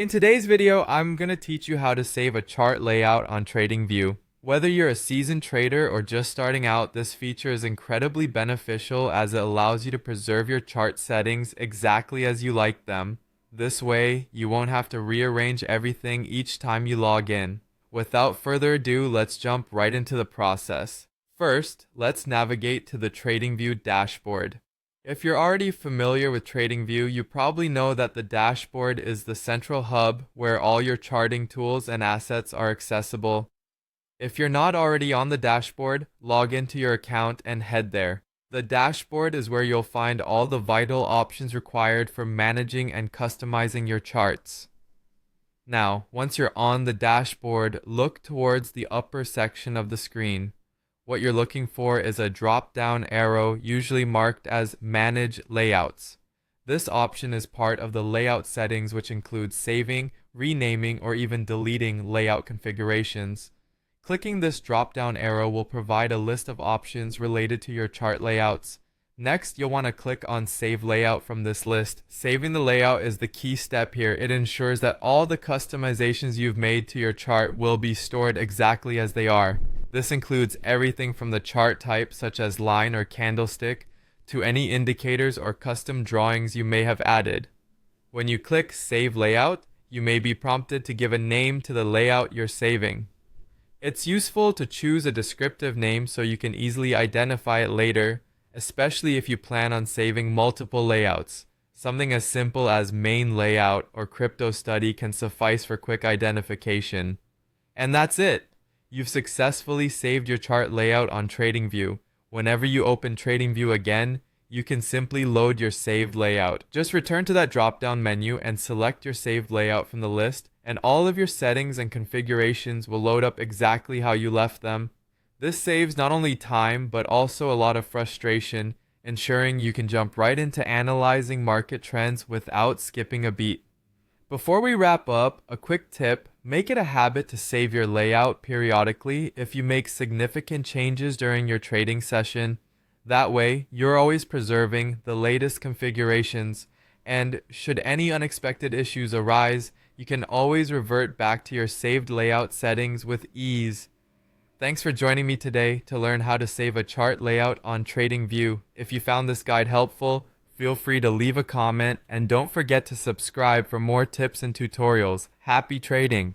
In today's video, I'm going to teach you how to save a chart layout on TradingView. Whether you're a seasoned trader or just starting out, this feature is incredibly beneficial as it allows you to preserve your chart settings exactly as you like them. This way, you won't have to rearrange everything each time you log in. Without further ado, let's jump right into the process. First, let's navigate to the TradingView dashboard. If you're already familiar with TradingView, you probably know that the dashboard is the central hub where all your charting tools and assets are accessible. If you're not already on the dashboard, log into your account and head there. The dashboard is where you'll find all the vital options required for managing and customizing your charts. Now, once you're on the dashboard, look towards the upper section of the screen. What you're looking for is a drop-down arrow, usually marked as Manage Layouts. This option is part of the layout settings, which includes saving, renaming, or even deleting layout configurations. Clicking this drop-down arrow will provide a list of options related to your chart layouts. Next, you'll want to click on Save Layout from this list. Saving the layout is the key step here. It ensures that all the customizations you've made to your chart will be stored exactly as they are. This includes everything from the chart type, such as line or candlestick, to any indicators or custom drawings you may have added. When you click Save Layout, you may be prompted to give a name to the layout you're saving. It's useful to choose a descriptive name so you can easily identify it later, especially if you plan on saving multiple layouts. Something as simple as Main Layout or Crypto Study can suffice for quick identification. And that's it! You've successfully saved your chart layout on TradingView. Whenever you open TradingView again, you can simply load your saved layout. Just return to that drop-down menu and select your saved layout from the list, and all of your settings and configurations will load up exactly how you left them. This saves not only time, but also a lot of frustration, ensuring you can jump right into analyzing market trends without skipping a beat. Before we wrap up, a quick tip: make it a habit to save your layout periodically if you make significant changes during your trading session. That way, you're always preserving the latest configurations, and should any unexpected issues arise, you can always revert back to your saved layout settings with ease. Thanks for joining me today to learn how to save a chart layout on TradingView. If you found this guide helpful, feel free to leave a comment and don't forget to subscribe for more tips and tutorials. Happy trading!